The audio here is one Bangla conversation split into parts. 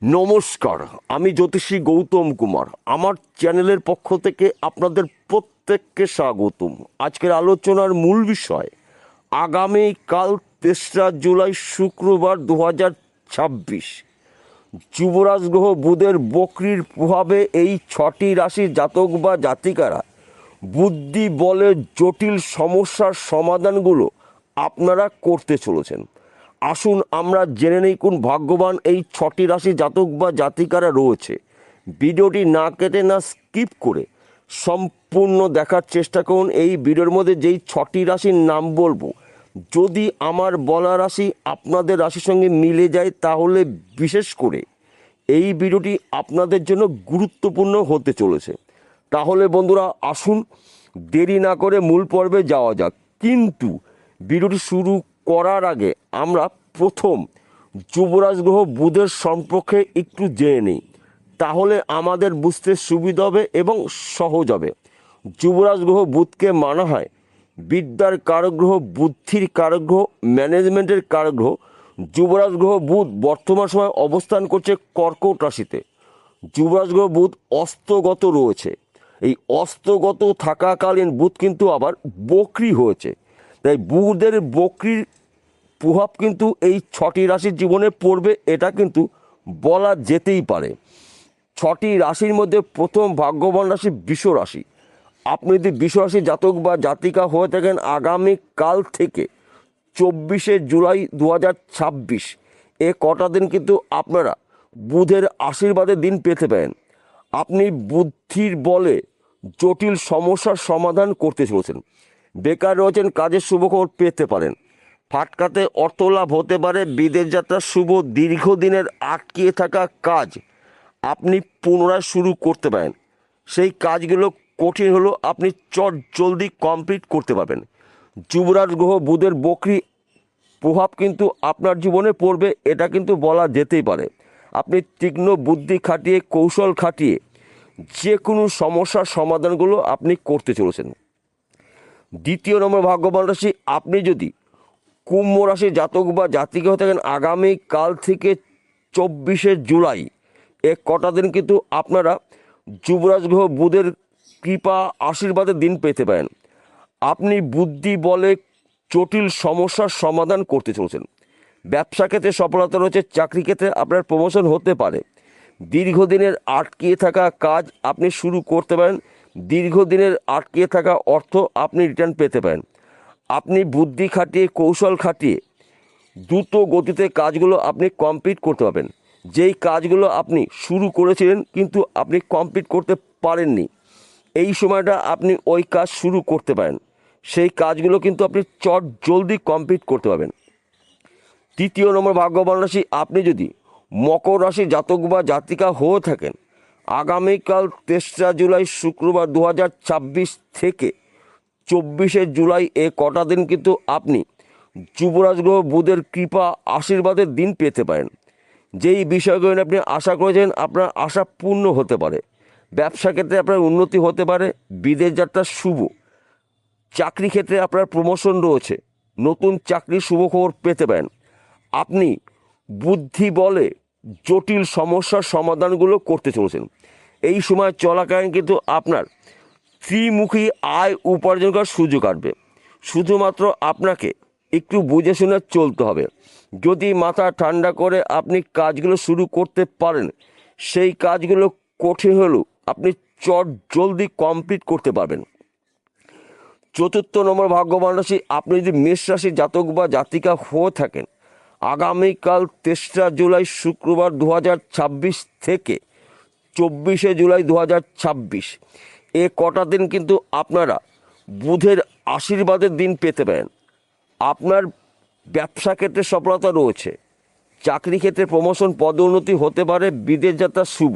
নমস্কার, আমি জ্যোতিষী গৌতম কুমার। আমার চ্যানেলের পক্ষ থেকে আপনাদের প্রত্যেককে স্বাগতম। আজকের আলোচনার মূল বিষয় আগামীকাল ৩রা জুলাই শুক্রবার 2026 যুবরাজ গ্রহ বুধের বক্রির প্রভাবে এই 6টি রাশির জাতক বা জাতিকারা বুদ্ধি বলে জটিল সমস্যার সমাধানগুলো আপনারা করতে চলেছেন। আসুন আমরা জেনে নেই কোন ভাগ্যবান এই 6টি রাশি জাতক বা জাতিকারা রয়েছে। ভিডিওটি না কেটে না স্কিপ করে সম্পূর্ণ দেখার চেষ্টা করুন। এই ভিডিওর মধ্যে যেই 6টি রাশির নাম বলবো, যদি আমার বলা রাশি আপনাদের রাশির সঙ্গে মিলে যায় তাহলে বিশেষ করে এই ভিডিওটি আপনাদের জন্য গুরুত্বপূর্ণ হতে চলেছে। তাহলে বন্ধুরা আসুন দেরি না করে মূল পর্বে যাওয়া যাক। কিন্তু ভিডিওটি শুরু করার আগে আমরা প্রথম যুবরাজ গ্রহ বুধের সম্পর্কে একটু জেনে নিই, তাহলে আমাদের বুঝতে সুবিধা হবে এবং সহজ হবে। যুবরাজ গ্রহ বুধকে মানা হয় বিদ্যার কারক গ্রহ, বুদ্ধির কারক গ্রহ, ম্যানেজমেন্টের কারক গ্রহ। যুবরাজ গ্রহ বুধ বর্তমান সময় অবস্থান করছে কর্কট রাশিতে। যুবরাজ গ্রহ বুধ অস্তগত রয়েছে। এই অস্তগত থাকাকালীন বুধ কিন্তু আবার বক্রি হয়েছে। তাই বুধের বক্রির প্রভাব কিন্তু এই 6টি রাশির জীবনে পড়বে, এটা কিন্তু বলা যেতেই পারে। 6টি রাশির মধ্যে প্রথম ভাগ্যবান রাশি বৃষ রাশি। আপনি যদি বৃষ রাশির জাতক বা জাতিকা হয়ে থাকেন, আগামীকাল থেকে 24শে জুলাই 2026 এ কটা দিন কিন্তু আপনারা বুধের আশীর্বাদের দিন পেতে পারেন। আপনি বুদ্ধির বলে জটিল সমস্যার সমাধান করতে চলেছেন। বেকার রয়েছেন, কাজের শুভখবর পেতে পারেন। ফাটকাতে অর্থ লাভ হতে পারে। বিদেশ যাত্রার শুভ। দীর্ঘদিনের আটকিয়ে থাকা কাজ আপনি পুনরায় শুরু করতে পারেন। সেই কাজগুলো কঠিন হলেও আপনি জলদি কমপ্লিট করতে পারবেন। যুবরাজ গ্রহ বুধের বক্রি প্রভাব কিন্তু আপনার জীবনে পড়বে, এটা কিন্তু বলা যেতেই পারে। আপনি তীক্ষ্ণ বুদ্ধি খাটিয়ে, কৌশল খাটিয়ে যে কোনো সমস্যার সমাধানগুলো আপনি করতে চলেছেন। দ্বিতীয় নম্বর ভাগ্যবান রাশি, আপনি যদি কুম্ভ রাশির জাতক বা জাতিকা হয়ে থাকেন, আগামীকাল থেকে 24শে জুলাই এ কটা দিন কিন্তু আপনারা যুবরাজ গ্রহ বুধের কৃপা আশীর্বাদের দিন পেতে পারেন। আপনি বুদ্ধি বলে জটিল সমস্যার সমাধান করতে চলেছেন। ব্যবসা ক্ষেত্রে সফলতা রয়েছে। চাকরি ক্ষেত্রে আপনার প্রমোশন হতে পারে। দীর্ঘদিনের আটকিয়ে থাকা কাজ আপনি শুরু করতে পারেন। দীর্ঘদিনের আটকিয়ে থাকা অর্থ আপনি রিটার্ন পেতে পারেন। আপনি বুদ্ধি খাটিয়ে, কৌশল খাটিয়ে দ্রুত গতিতে কাজগুলো আপনি কমপ্লিট করতে পারবেন। যেই কাজগুলো আপনি শুরু করেছিলেন কিন্তু আপনি কমপ্লিট করতে পারেননি, এই সময়টা আপনি ওই কাজ শুরু করতে পারেন। সেই কাজগুলো কিন্তু আপনি জলদি কমপ্লিট করতে পারবেন। তৃতীয় নম্বর ভাগ্যবান রাশি, আপনি যদি মকর রাশি জাতক বা জাতিকা হয়ে থাকেন, আগামীকাল 3রা জুলাই শুক্রবার 2026 থেকে 24শে জুলাই এ কটা দিন কিন্তু আপনি যুবরাজ গ্রহ বুধের কৃপা আশীর্বাদের দিন পেতে পারেন। যেই বিষয়গুলো আপনি আশা করেছেন আপনার আশা পূর্ণ হতে পারে। ব্যবসা ক্ষেত্রে আপনার উন্নতি হতে পারে। বিদেশ যাত্রা শুভ। চাকরি ক্ষেত্রে আপনার প্রমোশন রয়েছে। নতুন চাকরির শুভ খবর পেতে পারেন। আপনি বুদ্ধি বলে জটিল সমস্যার সমাধানগুলো করতে চলেছেন। এই সময় চলাকালীন কিন্তু আপনার ত্রিমুখী আয় উপার্জন করার সুযোগ আসবে। শুধুমাত্র আপনাকে একটু বুঝে শুনে চলতে হবে। যদি মাথা ঠান্ডা করে আপনি কাজগুলো শুরু করতে পারেন, সেই কাজগুলো কঠিন হলেও আপনি জলদি কমপ্লিট করতে পারবেন। চতুর্থ নম্বর ভাগ্যবান রাশি, আপনি যদি মেষ রাশির জাতক বা জাতিকা হয়ে থাকেন, আগামীকাল 3রা জুলাই শুক্রবার 2026 থেকে 24শে জুলাই 2026 এ কটা দিন কিন্তু আপনারা বুধের আশীর্বাদের দিন পেতে পারেন। আপনার ব্যবসা ক্ষেত্রে সফলতা রয়েছে। চাকরি ক্ষেত্রে প্রমোশন, পদোন্নতি হতে পারে। বিদেশ যাত্রা শুভ।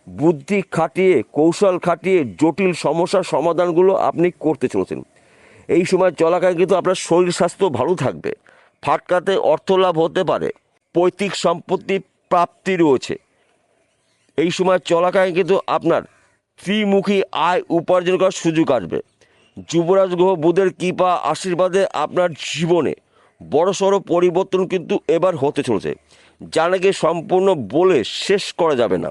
বুদ্ধি খাটিয়ে, কৌশল খাটিয়ে জটিল সমস্যার সমাধানগুলো আপনি করতে চলেছেন। এই সময় চলাকালীন কিন্তু আপনার শরীর স্বাস্থ্য ভালো থাকবে। ফাটকাতে অর্থ লাভ হতে পারে। পৈতৃক সম্পত্তি প্রাপ্তি রয়েছে। এই সময় চলাকালীন কিন্তু আপনার ত্রিমুখী আয় উপার্জন করার সুযোগ আসবে। যুবরাজ গ্রহ বুধের কৃপা আশীর্বাদে আপনার জীবনে বড়সড় পরিবর্তন কিন্তু এবার হতে চলেছে। যা নাকি সম্পূর্ণ বলে শেষ করা যাবে না।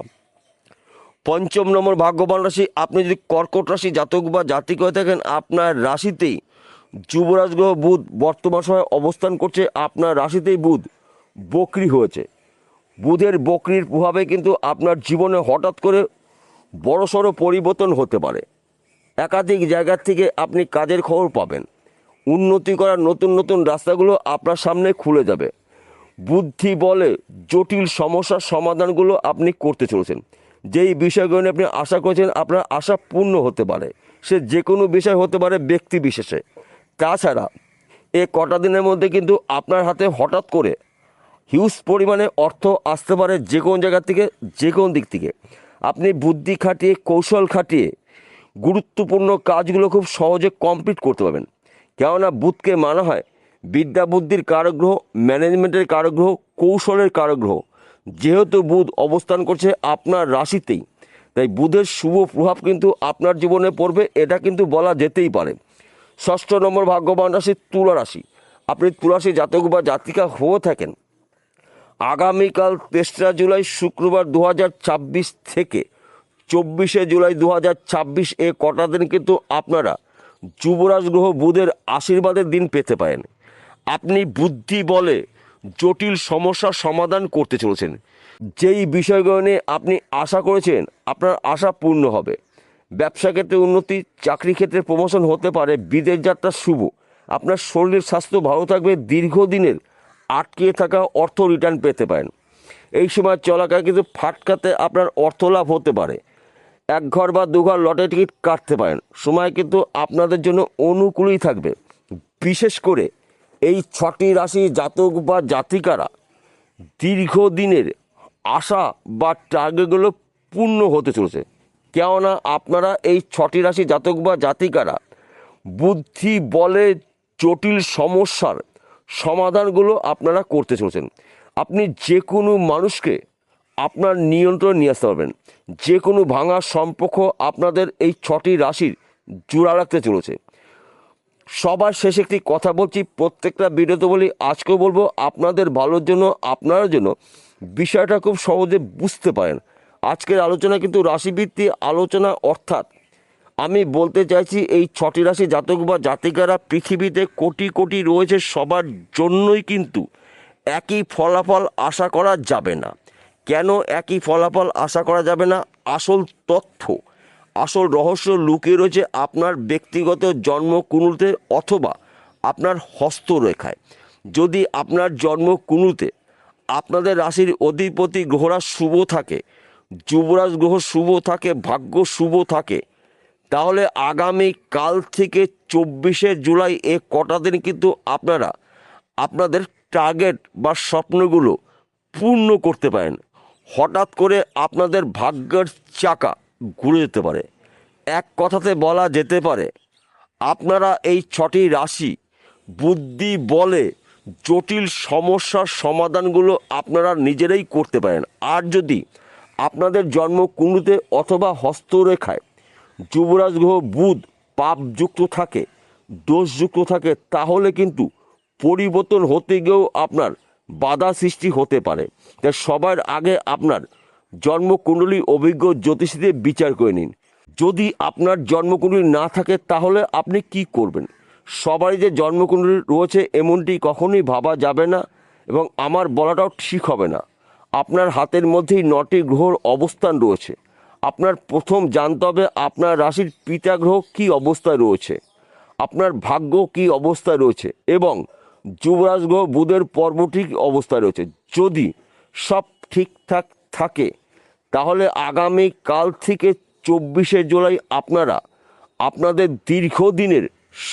পঞ্চম নম্বর ভাগ্যবান রাশি, আপনি যদি কর্কট রাশি জাতক বা জাতিক হয়ে থাকেন, আপনার রাশিতেই যুবরাজ গ্রহ বুধ বর্তমান সময়ে অবস্থান করছে। আপনার রাশিতেই বুধ বক্রী হয়েছে। বুধের বক্রির প্রভাবে কিন্তু আপনার জীবনে হঠাৎ করে বড়সড় পরিবর্তন হতে পারে। একাধিক জায়গার থেকে আপনি কাজের খবর পাবেন। উন্নতি করার নতুন নতুন রাস্তাগুলো আপনার সামনে খুলে যাবে। বুদ্ধি বলে জটিল সমস্যার সমাধানগুলো আপনি করতে চলেছেন। যেই বিষয়গুলো নিয়ে আপনি আশা করেছেন, আপনার আশা পূর্ণ হতে পারে। সে যে কোনো বিষয় হতে পারে, ব্যক্তি বিশেষে। তাছাড়া এই কটা দিনের মধ্যে কিন্তু আপনার হাতে হঠাৎ করে হিউজ পরিমাণে অর্থ আসতে পারে, যে কোনো জায়গা থেকে, যে কোনো দিক থেকে। আপনি বুদ্ধি খাটিয়ে, কৌশল খাটিয়ে গুরুত্বপূর্ণ কাজগুলো খুব সহজে কমপ্লিট করতে পারবেন। কেননা বুধকে মানা হয় বিদ্যা বুদ্ধির কারগ্রহ, ম্যানেজমেন্টের কারগ্রহ, কৌশলের কারগ্রহ। যেহেতু বুধ অবস্থান করছে আপনার রাশিতেই, তাই বুধের শুভ প্রভাব কিন্তু আপনার জীবনে পড়বে, এটা কিন্তু বলা যেতেই পারে। ষষ্ঠ নম্বর ভাগ্যবান রাশি তুলা রাশি। আপনি তুলা রাশি জাতক বা জাতিকা হয়ে থাকেন, আগামীকাল 3রা জুলাই শুক্রবার 2026 থেকে 24শে জুলাই 2026 এ কটা দিন কিন্তু আপনারা যুবরাজ গ্রহ বুধের আশীর্বাদের দিন পেতে পারেন। আপনি বুদ্ধি বলে জটিল সমস্যার সমাধান করতে চলেছেন। যেই বিষয়গুলো নিয়ে আপনি আশা করেছেন, আপনার আশা পূর্ণ হবে। ব্যবসা ক্ষেত্রে উন্নতি, চাকরি ক্ষেত্রে প্রমোশন হতে পারে, বিদেশ যাত্রা শুভ। আপনার শরীর স্বাস্থ্য ভালো থাকবে, দীর্ঘদিনের আটকে থাকা অর্থ রিটার্ন পেতে পারেন। এই সময় চলাকালীন কিন্তু ফাটকাতে আপনার অর্থ লাভ হতে পারে। এক ঘর বা দু ঘর লটারি টিকিট কাটতে পারেন। সময় কিন্তু আপনাদের জন্য অনুকূলই থাকবে। বিশেষ করে এই 6টি রাশি জাতক বা জাতিকারা দীর্ঘদিনের আশা বা টার্গেটগুলো পূর্ণ হতে চলেছে। কেননা আপনারা এই 6টি রাশি জাতক বা জাতিকারা বুদ্ধি বলে জটিল সমস্যার সমাধানগুলো আপনারা করতে চলেছেন। আপনি যে কোনো মানুষকে আপনার নিয়ন্ত্রণ নিয়ে আসতে পারবেন। যে কোনো ভাঙা সম্পর্ক আপনাদের এই 6টি রাশির জোড়া রাখতে চলেছে। সবার শেষে একটি কথা বলছি, প্রত্যেকটা ভিডিওতে বলি, আজকেও বলবো, আপনাদের ভালোর জন্য, আপনার জন্য বিষয়টা খুব সহজে বুঝতে পারেন। আজকের আলোচনা কিন্তু রাশিভিত্তিক আলোচনা, অর্থাৎ আমি বলতে চাইছি এই 6টি রাশি জাতক বা জাতিকারা পৃথিবীতে কোটি কোটি রয়েছে, সবার জন্যই কিন্তু একই ফলাফল আশা করা যাবে না। কেন একই ফলাফল আশা করা যাবে না? আসল তথ্য, আসল রহস্য লুকিয়ে রয়েছে আপনার ব্যক্তিগত জন্মকুণ্ডলিতে অথবা আপনার হস্তরেখায়। যদি আপনার জন্মকুণ্ডলিতে আপনাদের রাশির অধিপতি গ্রহরা শুভ থাকে, যুবরাজ গ্রহ শুভ থাকে, ভাগ্য শুভ থাকে, তাহলে আগামী কাল থেকে 24শে জুলাই এ কটা দিন কিন্তু আপনারা আপনাদের টার্গেট বা স্বপ্নগুলো পূর্ণ করতে পারেন। হঠাৎ করে আপনাদের ভাগ্যের চাকা ঘুরে যেতে পারে। এক কথাতে বলা যেতে পারে, আপনারা এই 6টি রাশি বুদ্ধি বলে জটিল সমস্যার সমাধানগুলো আপনারা নিজেরাই করতে পারেন। আর যদি আপনাদের জন্মকুণ্ডলিতে অথবা হস্তরেখায় যুবরাজ গ্রহ বুধ পাপযুক্ত থাকে, দোষযুক্ত থাকে, তাহলে কিন্তু পরিবর্তন হতে গিয়েও আপনার বাধা সৃষ্টি হতে পারে। তাই সবার আগে আপনার জন্মকুণ্ডলী অভিজ্ঞ জ্যোতিষীদের বিচার করে নিন। যদি আপনার জন্মকুণ্ডলী না থাকে তাহলে আপনি কি করবেন? সবারই যে জন্মকুণ্ডলী রয়েছে এমনটি কখনোই ভাবা যাবে না, এবং আমার বলাটাও ঠিক হবে না। আপনার হাতের মধ্যেই 9টি গ্রহর অবস্থান রয়েছে। আপনার প্রথম জানতে হবে আপনার রাশির পিতা গ্রহ কী অবস্থায় রয়েছে, আপনার ভাগ্য কী অবস্থায় রয়েছে, এবং যুবরাজ গ্রহ বুধের পর্বটি কী অবস্থায় রয়েছে। যদি সব ঠিকঠাক থাকে তাহলে আগামী কাল থেকে 24শে জুলাই আপনারা আপনাদের দীর্ঘদিনের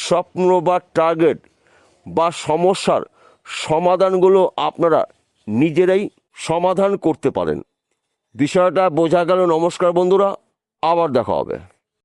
স্বপ্ন বা টার্গেট বা সমস্যার সমাধানগুলো আপনারা নিজেরাই সমাধান করতে পারেন। বিষয়টা বোঝা গেল? নমস্কার বন্ধুরা, আবার দেখা হবে।